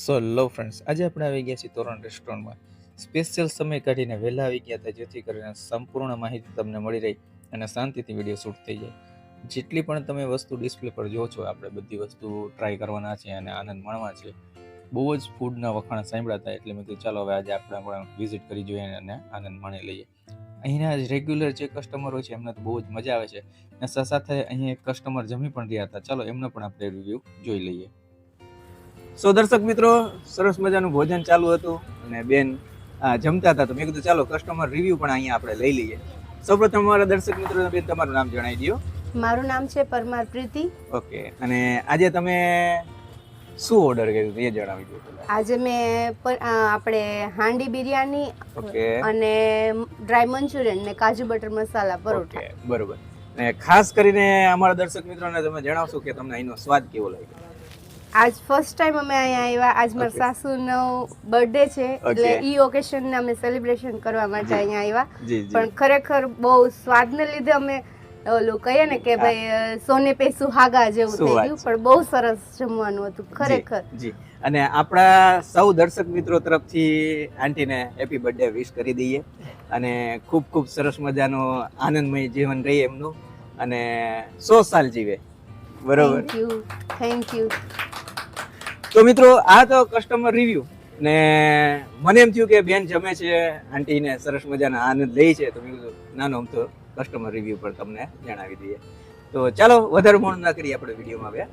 સો લો friends, આજે આપણે આવી ગયા છીએ તોરણ રેસ્ટોરન્ટમાં. સ્પેશિયલ સમય કાઢીને વહેલા આવી ગયા હતા, જેથી કરીને સંપૂર્ણ માહિતી તમને મળી રહી અને શાંતિથી વિડીયો શૂટ થઈ જાય. જેટલી પણ તમે વસ્તુ ડિસ્પ્લે પર જો છો, આપણે બધી વસ્તુ ટ્રાય કરવાના છે અને આનંદ માણવા છે. બહુ જ ફૂડના વખાણ સાંભળ્યા હતા, એટલે મેં કીધું ચાલો હવે આજે આપણે પણ વિઝિટ કરી જોઈએ અને આનંદ માણી લઈએ. અહીંના રેગ્યુલર જે કસ્ટમરો છે એમને તો બહુ જ મજા આવે છે, અને સાથે અહીં એક કસ્ટમર જમી પણ રહ્યા હતા. ચાલો એમનો પણ આપણે રિવ્યૂ જોઈ લઈએ. સો દર્શક મિત્રો, સરસ મજાનું ભોજન ચાલુ હતું અને બેન જમતા હતા, તો મેં કીધું ચાલો કસ્ટમર રિવ્યુ પણ અહીંયા આપણે લઈ લઈએ. સૌપ્રથમ અમારા દર્શક મિત્રો, બેન તમારું નામ જણાવી દો. મારું નામ છે પરમાર પ્રીતિ. ઓકે, અને આજે તમે શું ઓર્ડર કર્યું એ જણાવી દો. આજે મેં આપણે હાંડી બિરયાની ઓકે અને ડ્રાય મંચુરિયન ને કાજુ બટર મસાલા પરોઠા. ઓકે, બરોબર. અને ખાસ કરીને અમારા દર્શક મિત્રોને તમે જણાવશો કે તમને અહીંનો સ્વાદ કેવો લાગ્યો. આજ ફર્સ્ટ ટાઈમ અમે અહીંયા આવ્યા. આજ મારા સાસુનો બર્થડે છે, એટલે ઈ ઓકેશનને અમે સેલિબ્રેશન કરવા માટે અહીંયા આવ્યા. પણ ખરેખર બહુ સ્વાદને લીધે અમે ઓલું કહીએ ને કે ભાઈ સોને પે સુહાગા જેવું થઈ ગયું. પણ બહુ સરસ જમવાનું હતું ખરેખર. જી, અને આપણા સૌ દર્શક મિત્રો તરફથી આંટીને હેપી બર્થડે વિશ કરી દઈએ, અને ખૂબ ખૂબ સરસ મજાનો આનંદમય જીવન રહે એમનું, અને 100 સાલ જીવે. બરોબર, થેન્ક યુ. તો મિત્રો, આ તો કસ્ટમર રિવ્યુ, ને મને એમ થયું કે બેન જમે છે, આંટીને સરસ મજાના આનંદ લે છે, તો મેં કીધું નાનો આમ તો કસ્ટમર રિવ્યુ પર તમને જણાવી દઈએ. તો ચાલો વધારે મોડું ના કરીએ, આપણે વિડીયોમાં હવે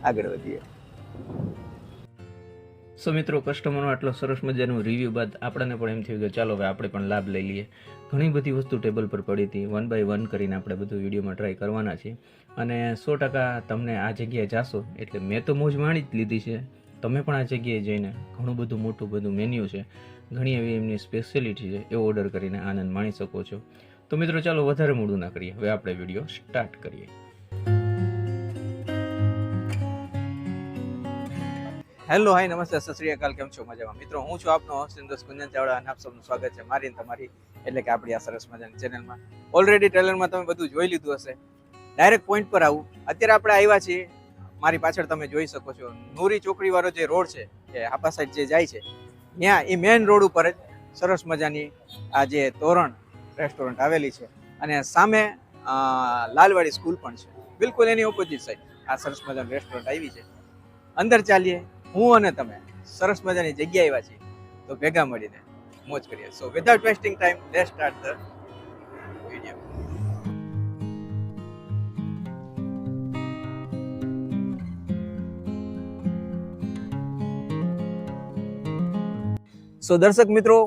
આગળ વધીએ. સો મિત્રો, કસ્ટમરનો આટલો સરસ મજાનું રિવ્યુ બાદ આપણને પણ એમ થયું કે ચાલો હવે આપણે પણ લાભ લઈ લઈએ. ઘણી બધી વસ્તુ ટેબલ પર પડી હતી, 1 બાય 1 કરીને આપણે બધું વિડીયોમાં ટ્રાય કરવાના છીએ, અને 100% તમને આ જગ્યાએ જાશો એટલે મેં તો મોજ માણી જ લીધી છે. તમે પણ આ જગ્યાએ જઈને ઘણું બધું મોટું બધું મેન્યુ છે, ઘણી એવી એમની સ્પેશિયાલિટી છે, એ ઓર્ડર કરીને આનંદ માણી શકો છો. તો મિત્રો ચાલો વધારે મોડું ના કરીએ, હવે આપણે વિડીયો સ્ટાર્ટ કરીએ. હેલો, હાય, નમસ્તે, સત શ્રી અકાલ, કેમ છો? મજામાં? મિત્રો, હું છું આપનો હોસ્ટ ઇન્દોસ કુંજન ચાવડા, અને આપ સૌનું સ્વાગત છે મારી તમારી એટલે કે આપણી આ સરસ મજાની ચેનલમાં. ઓલરેડી ટ્રેલરમાં તમે બધું જોઈ લીધું હશે. ડાયરેક્ટ પોઈન્ટ પર આવું. અત્યારે આપણે આવ્યા છીએ, મારી પાછળ તમે જોઈ શકો છો, નૂરી ચોકડી વાળો જે રોડ છે, એ આપા સાઈડ જે જાય છે, ત્યાં એ મેઇન રોડ ઉપર જ સરસ મજાની આ જે તોરણ રેસ્ટોરન્ટ આવેલી છે, અને સામે લાલવાડી સ્કૂલ પણ છે. બિલકુલ એની ઓપોઝિટ સાઈડ આ સરસ મજાનું રેસ્ટોરન્ટ આવી છે. અંદર ચાલીએ, હું અને તમે સરસ મજાની જગ્યા આવ્યા છીએ, તો ભેગા મળીને મોજ કરીએ. So without wasting time, let's start the video. So દર્શક મિત્રો,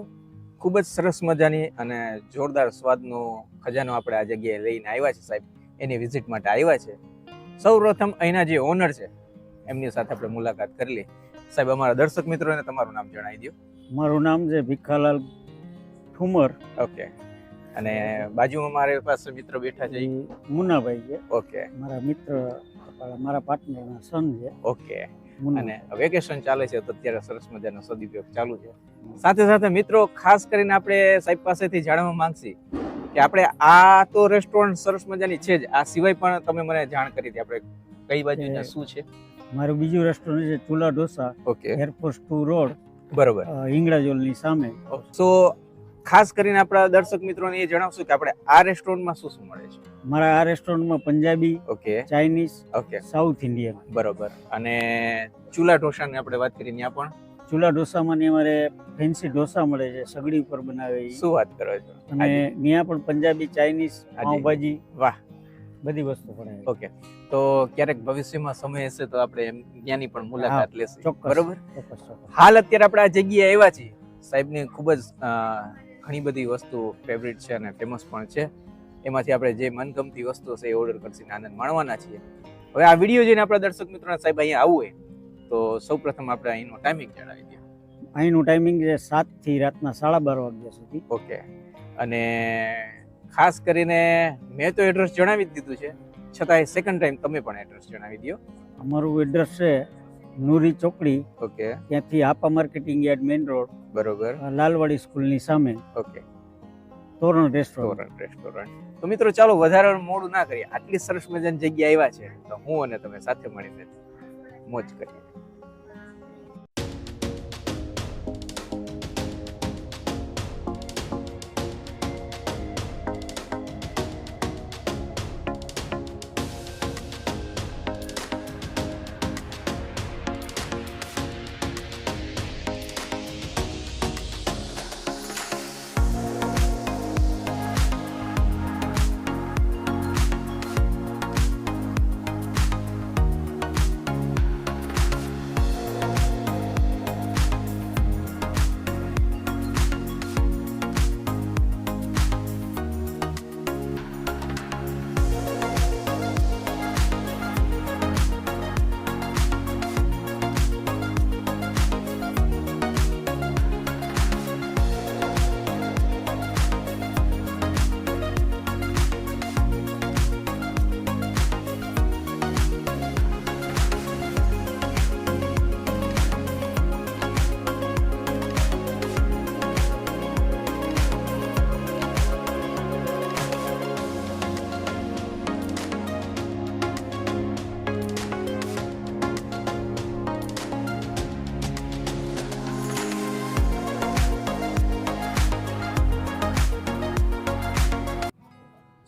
ખૂબ જ સરસ મજાની અને જોરદાર સ્વાદનો ખજાનો આપણે આ જગ્યાએ લઈને આવ્યા છે સાહેબ, એની વિઝિટ માટે આવ્યા છે. સૌ પ્રથમ અહીંના જે ઓનર છે એમની સાથે આપણે મુલાકાત કરી લઈએ. સાહેબ, અમારા દર્શક મિત્રોને તમારું નામ જણાવી દો. મારું નામ છે ભીખાલાલ ઠુમર. ઓકે, અને બાજુમાં મારી પાસે મિત્ર બેઠા છે, મુન્નાભાઈ છે. ઓકે, મારા મિત્ર, મારા પાર્ટનરના સન છે. ઓકે, અને વેકેશન ચાલે છે, તો અત્યારે સરસ મજાનો સદુપયોગ ચાલુ છે. સાથે સાથે મિત્રો, ખાસ કરીને આપણે સાહેબ પાસેથી જાણવા માંગશી કે આપણે આ તો રેસ્ટોરન્ટ સરસ મજાની છે જ, આ સિવાય પણ તમે મને જાણ કરી હતી આપણે કઈ બાજુ શું છે. મારું બીજું રેસ્ટોરન્ટ છે ચૂલા ઢોસા, ઓકે, એરપોર્ટ 2 રોડ, બરોબર, હિંગળાજોલની સામે. સો ખાસ કરીને આપણા દર્શક મિત્રોને એ જણાવશું કે આપણે આ રેસ્ટોરન્ટમાં શું શું મળે છે. મારા આ રેસ્ટોરન્ટમાં Punjabi, okay, Chinese, okay, south Indian. બરોબર. અને ચૂલા ઢોસાની આપણે વાત કરી, ત્યાં પણ ચૂલા ઢોસામાં અમારે ફેન્સી ઢોસા મળે છે, સગડી ઉપર બનાવે. શું વાત કરો છો? અને ત્યાં પણ પંજાબી, ચાઇનીઝ, પાઉંભાજી, વાહ, બધી વસ્તુ બનાવે. ઓકે, તો ક્યારેક ભવિષ્યમાં સમય હશે તો આપણે ત્યાંની પણ મુલાકાત લેશું, બરોબર? હાલ અત્યારે આપણે આ જગ્યાએ આવ્યા છીએ, સાહેબની ખૂબ જ ઘણી બધી વસ્તુ ફેવરિટ છે અને ફેમસ પણ છે. એમાંથી આપણે જે મનગમતી વસ્તુ છે એ ઓર્ડર કરીને આનંદ માણવાના છીએ. હવે આ વિડીયો જોઈને આપણા દર્શક મિત્રોને સાહેબ અહીંયા આવવું હોય તો સૌપ્રથમ આપણે અહીંનો ટાઈમિંગ જણાવી દઈએ. અહીંનું ટાઈમિંગ છે 7 થી રાતના 12:30 વાગ્યા સુધી. ઓકે, અને ખાસ કરીને મેં તો એડ્રેસ જણાવી જ દીધું છે, છતાંય સેકન્ડ ટાઈમ તમે પણ એડ્રેસ જણાવી દો. અમારું એડ્રેસ છે નૂરી ચોકડી, ઓકે, ત્યાંથી આપા માર્કેટિંગ યાર્ડ મેઇન રોડ, બરોબર, લાલવાડી સ્કૂલની સામે, ઓકે, તોરણ રેસ્ટોરન્ટ. તો મિત્રો ચાલો વધારે મોડું ના કરીએ, આટલી સરસ મજાની જગ્યા આવ્યા છે તો હું અને તમે સાથે મળીને મોજ કરીએ.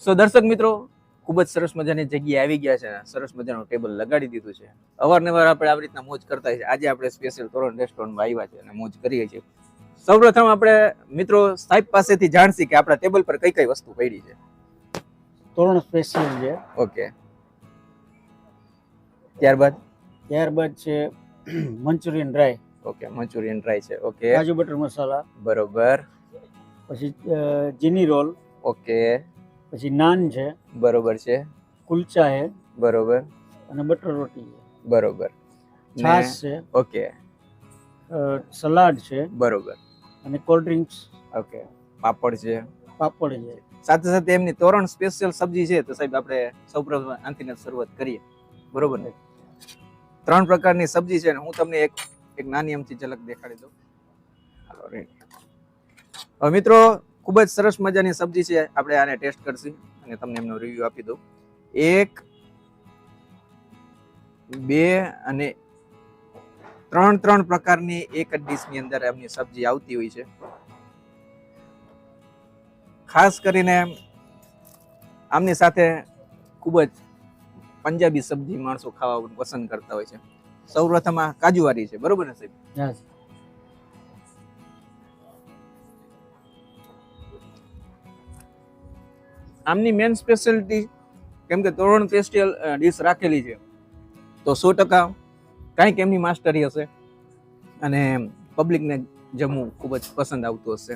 સો દર્શક મિત્રો, ખૂબ જ સરસ મજાની જગ્યાએ આવી ગયા છે, સરસ મજાનું ટેબલ લગાડી દીધું છે. અવારનવાર આપણે આવી રીતના મોજ કરતા હોય છે. આજે આપણે સ્પેશિયલ તોરણ રેસ્ટોરન્ટમાં આવ્યા છે અને મોજ કરીએ છીએ. સૌપ્રથમ આપણે મિત્રો સાહેબ પાસેથી જાણશી કે આપણા ટેબલ પર કઈ કઈ વસ્તુ પડી છે. તોરણ સ્પેશિયલ છે. ઓકે, ત્યારબાદ છે Manchurian dry. Okay, Manchurian dry છે. ઓકે, કાજુ બટર મસાલા. બરોબર. પછી ચીની રોલ. ઓકે, પછી નાન છે. બરોબર છે. કુલચા છે. બરોબર. અને બટર રોટી છે. બરોબર. છાશ છે. ઓકે, સલાડ છે. બરોબર. અને કોલ્ડ ડ્રિંક્સ. ઓકે, પાપડ છે. પાપડ છે. સાથે સાથે એમની તોરણ સ્પેશિયલ સબ્જી છે. તો સાહેબ આપણે સૌપ્રથમ આંથી શરૂઆત કરીએ, બરોબર ને? 3 પ્રકારની સબ્જી છે ને હું તમને એક નાની અમથી ઝલક દેખાડી દઉં. હાલો, રેડી. હવે મિત્રો, ખૂબ જ સરસ મજાની સબ્જી છે. આપણે આને ટેસ્ટ કરશું અને તમને એમનો રિવ્યુ આપી દઉં. 1, 2 અને 3 પ્રકારની એક જ ડીશની અંદર એમની સબ્જી આવતી હોય છે. ખાસ કરીને આમની સાથે ખૂબ જ પંજાબી સબ્જી માણસો ખાવા પસંદ કરતા હોય છે. સૌપ્રથમ આ કાજુવારી છે, બરોબર ને સાહેબ? આમની મેન સ્પેશિયાલિટી, કેમ કે તોરણ સ્પેશિયલ ડીશ રાખેલી છે તો 100% કાંઈક એમની માસ્ટરી હશે અને પબ્લિકને જમવું ખૂબ જ પસંદ આવતું હશે.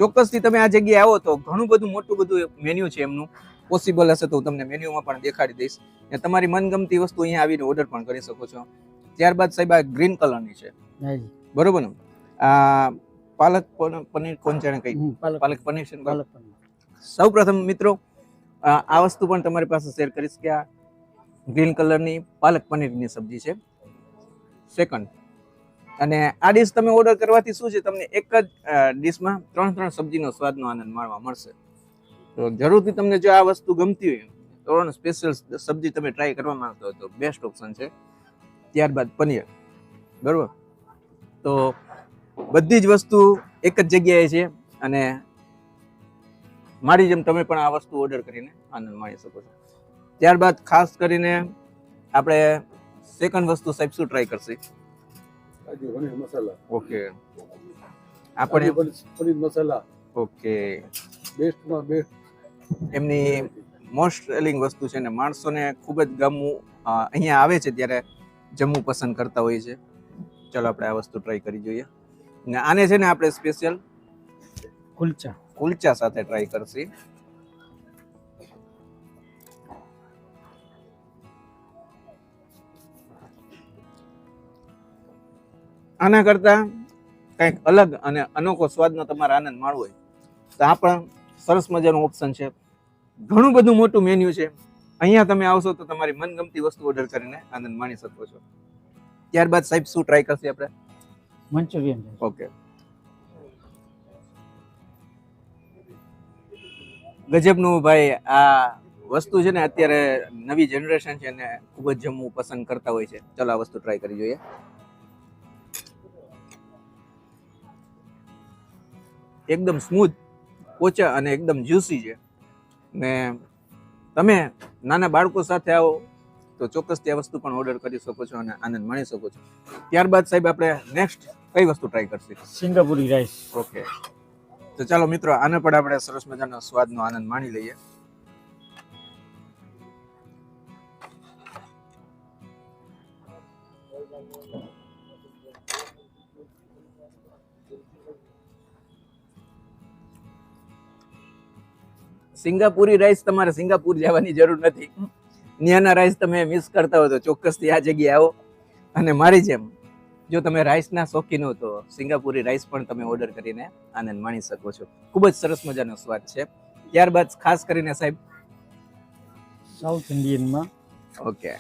ચોક્કસથી તમે આ જગ્યાએ આવો તો ઘણું બધું મોટું મેન્યુ છે એમનું. પોસિબલ હશે તો હું તમને મેન્યુમાં પણ દેખાડી દઈશ અને તમારી મનગમતી વસ્તુ અહીંયા આવીને ઓર્ડર પણ કરી શકો છો. ત્યારબાદ સાહેબ આ ગ્રીન કલરની છે, બરોબર ને? આ પાલક પનીર કોણ જાણે કઈ પાલક પનીર છે. સૌ પ્રથમ મિત્રો આ વસ્તુ પણ તમારી પાસે શેર કરીશ કે આ ગ્રીન કલરની પાલક પનીરની સબ્જી છે. સેકન્ડ, અને આ ડીશ તમે ઓર્ડર કરવાથી શું છે, તમને એક જ ડીશમાં 3 સબ્જીનો સ્વાદનો આનંદ માણવા મળશે. તો જરૂરથી તમને જો આ વસ્તુ ગમતી હોય, તોરણ સ્પેશિયલ સબ્જી તમે ટ્રાય કરવા માંગતો હોય તો બેસ્ટ ઓપ્શન છે. ત્યારબાદ પનીર, બરોબર. તો બધી જ વસ્તુ એક જ જગ્યાએ છે અને મારી જેમ તમે પણ આ વસ્તુ ઓર્ડર કરીને આનંદ માણી શકો છો. ત્યારબાદ ખાસ કરીને આપણે સેકન્ડ વસ્તુ સાહેબ શું ટ્રાય કરશે? કાજુ પનીર મસાલા. ઓકે, આપણે પનીર મસાલા. ઓકે, બેસ્ટમાં બેસ્ટ એમની મોસ્ટ સેલિંગ વસ્તુ છે ને માણસોને ખૂબ જ ગમવું, અહીંયા આવે છે ત્યારે જમવું પસંદ કરતા હોય છે. ચાલો આપણે આ વસ્તુ ટ્રાય કરી જોઈએ. ને આને છે ને આપણે સ્પેશિયલ કુલચા સાથે ટ્રાય કરશી. આના કરતા કંઈક અલગ અને અનોખો સ્વાદનો તમારે આનંદ માણવો હોય તો આ પણ સરસ મજાનું ઓપ્શન છે. ઘણું બધું મોટું મેન્યુ છે. અહીંયા તમે આવશો તો તમારી મનગમતી વસ્તુ ઓર્ડર કરીને આનંદ માણી શકો છો. ત્યારબાદ સાહેબ શું ટ્રાય કરશે આપણે? મંચુરિયન. ઓકે, ગજબનું ભાઈ આ વસ્તુ છે ને અત્યારે નવી જનરેશન છે ને ખૂબ જ જમવું પસંદ કરતા હોય છે. ચલો આ વસ્તુ ટ્રાય કરી જોઈએ. એકદમ સ્મૂથ, પોચા અને એકદમ જ્યુસી છે ને તમે નાના બાળકો સાથે આવો તો ચોક્કસથી આ વસ્તુ પણ ઓર્ડર કરી શકો છો અને આનંદ માણી શકો છો. ત્યારબાદ સાહેબ આપણે નેક્સ્ટ કઈ વસ્તુ ટ્રાય કરશું? સિંગાપુરી રાઈસ. ઓકે, તો ચાલો મિત્રો આને પણ આપણે સરસ મજાનો સ્વાદનો આનંદ માણી લઈએ. સિંગાપુરી રાઈસ તમારે સિંગાપુર જવાની જરૂર નથી. ત્યાંના રાઈસ તમે મિસ કરતા હો તો ચોક્કસથી આ જગ્યાએ આવો અને મારી જેમ જો તમે રાઈસના શોખીન હો તો સિંગાપુરી રાઈસ પણ તમે ઓર્ડર કરીને આનંદ માણી શકો છો. ખૂબ જ સરસ મજાનો સ્વાદ છે. ત્યારબાદ ખાસ કરીને સાહેબ સાઉથ ઇન્ડિયનમાં ઓકે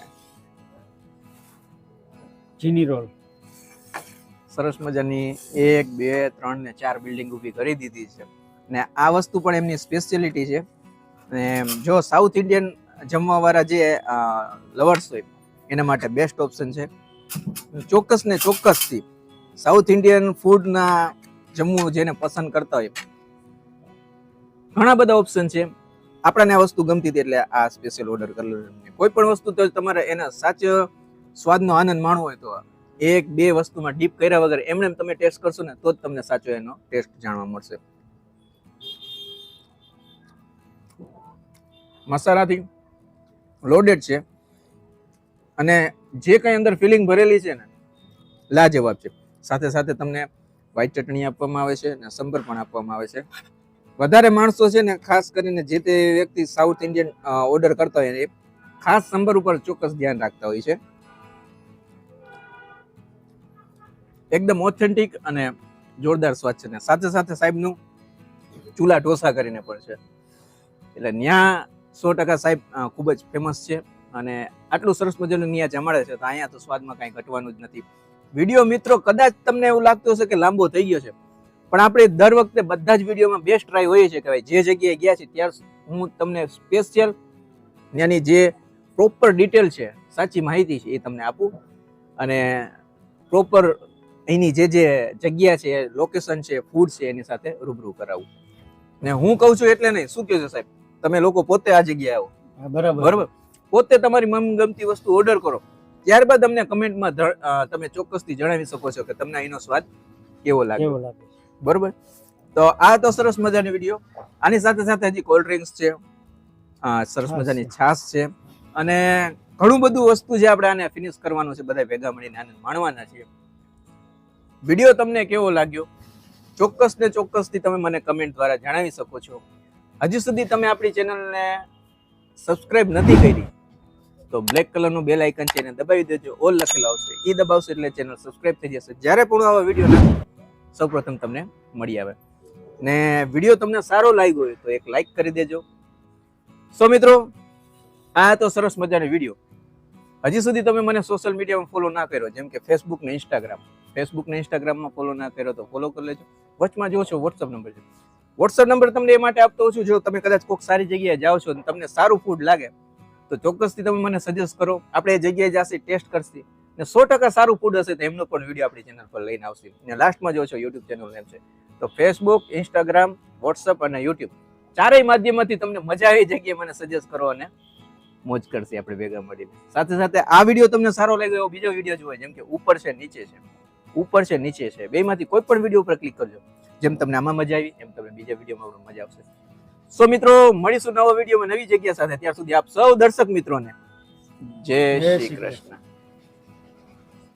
ચીની રોલ. સરસ મજાની 1, 2, 3 ને 4 બિલ્ડિંગ ઊભી કરી દીધી છે ને આ વસ્તુ પણ એમની સ્પેશિયાલિટી છે. અને જો સાઉથ ઇન્ડિયન જમવા વાળા જે લવર્સ હોય એના માટે બેસ્ટ ઓપ્શન છે. ચોક્કસ ને ચોક્કસથી સાઉથ ઇન્ડિયન ફૂડના જમવું જેને પસંદ કરતા હોય ઘણા બધા ઓપ્શન છે. આપણાને આ વસ્તુ ગમતી હતી એટલે આ સ્પેશિયલ ઓર્ડર કરેલો. કોઈ પણ વસ્તુ તો તમારે એના સાચો સ્વાદનો આનંદ માણવો હોય તો એક બે વસ્તુમાં ડીપ કર્યા વગર એમને તમે ટેસ્ટ કરશો ને તો જ તમને સાચો એનો ટેસ્ટ જાણવા મળશે. મસાલાથી લોડેડ છે અને જે કઈ અંદર ફિલિંગ ભરેલી છે ને લાજવાબ છે. સાથે સાથે તમને વ્હાઈટ ચટણી આપવામાં આવે છે અને સંભાર પણ આપવામાં આવે છે. વધારે માણસો છે ને ખાસ કરીને જે તે વ્યક્તિ સાઉથ ઇન્ડિયન ઓર્ડર કરતા હોય એ ખાસ સંભાર ઉપર ચોક્કસ ધ્યાન રાખતા હોય છે. એકદમ ઓથેન્ટિક અને જોરદાર સ્વાદ છે ને સાથે સાથે સાહેબનું ચૂલા ઢોસા કરીને પણ છે એટલે ત્યાં 100% સાહેબ ખૂબ જ ફેમસ છે અને આટલું સરસ મજાનું ન્યા જમાડે છે તો અહીંયા તો સ્વાદમાં કાંઈ ઘટવાનું જ નથી. વિડીયો મિત્રો કદાચ તમને એવું લાગતું હશે કે લાંબો થઈ ગયો છે પણ આપણે દર વખતે બધા જ વિડીયોમાં બેસ્ટ ટ્રાય હોય છે કે ભાઈ જે જગ્યાએ ગયા છે ત્યાં હું તમને સ્પેશિયલ ત્યાંની જે પ્રોપર ડિટેલ છે સાચી માહિતી છે એ તમને આપું અને પ્રોપર અહીંની જે જગ્યા છે લોકેશન છે ફૂડ છે એની સાથે રૂબરૂ કરાવું. ને હું કહું છું એટલે નહીં, શું કહો છો સાહેબ? તમે લોકો પોતે આ જગ્યાએ આવો, બરાબર, પોતે તમારી મનગમતી વસ્તુ ઓર્ડર કરો, ત્યારબાદ અમને કમેન્ટમાં તમે ચોક્કસથી જણાવી શકો છો કે તમને અહીંનો સ્વાદ કેવો લાગે. બરોબર, તો આ તો સરસ મજાની વિડીયો. આની સાથે સાથે હજી કોલ્ડ ડ્રિંક્સ છે, સરસ મજાની છાશ છે અને ઘણું બધું વસ્તુ છે. આપણે આને ફિનિશ કરવાનું છે, બધા ભેગા મળીને આને માણવાના છીએ. વિડીયો તમને કેવો લાગ્યો ચોક્કસ ને ચોક્કસથી તમે મને કમેન્ટ દ્વારા જણાવી શકો છો. હજી સુધી તમે આપણી ચેનલને સબસ્ક્રાઇબ નથી કરી તો બ્લેક કલરનું બેલ આઇકન છે એને દબાવી દેજો, ઓલ લખેલું આવશે એ દબાવશો એટલે ચેનલ સબસ્ક્રાઇબ થઈ જશે. જ્યારે પણ આવા વિડીયો નાખું સૌપ્રથમ તમને મળી આવે. ને વિડીયો તમને સારો લાગ્યો હોય તો એક લાઈક કરી દેજો. સો મિત્રો, આ તો સરસ મજાનો વિડીયો. હજી સુધી તમે મને સોશિયલ મીડિયામાં ફોલો ના કર્યો, જેમ કે ફેસબુક ને ઇન્સ્ટાગ્રામમાં ફોલો ના કર્યો તો ફોલો કરી લેજો. વચમાં જો છો વોટ્સઅપ નંબર છે, વોટ્સઅપ નંબર તમને એ માટે આપતો છું જો તમે કદાચ કોઈક સારી જગ્યાએ જાઓ છો અને તમને સારું ફૂડ લાગે તો ચોક્કસથી તમે મને સજેસ્ટ કરો. આપણે એ જગ્યાએ જશે, ટેસ્ટ કરશી ને 100% સારું ફૂડ હશે તો એમનો પણ વિડીયો આપણી ચેનલ પર લઈને આવશે. ને લાસ્ટમાં જો છો યુટ્યુબ ચેનલ નેમ છે તો ફેસબુક, ઇન્સ્ટાગ્રામ, વોટ્સઅપ અને યુટ્યુબ ચારેય માધ્યમથી તમને મજા આવી જગ્યાએ મને સજેસ્ટ કરો અને મોજ કરશે આપણે ભેગા મળીને. સાથે સાથે આ વિડીયો તમને સારો લાગ્યો એવો બીજો વિડીયો જોવો, જેમ કે ઉપર છે નીચે છે, ઉપર છે નીચે છે, બેમાંથી કોઈ પણ વિડીયો ઉપર ક્લિક કરજો. જેમ તમને આમાં મજા આવી એમ તમને બીજા વિડીયોમાં મજા આવશે. સો મિત્રો, મળીશું નવા વિડીયોમાં નવી જગ્યા સાથે. ત્યાર સુધી આપ સૌ દર્શક મિત્રોને જય શ્રી કૃષ્ણ.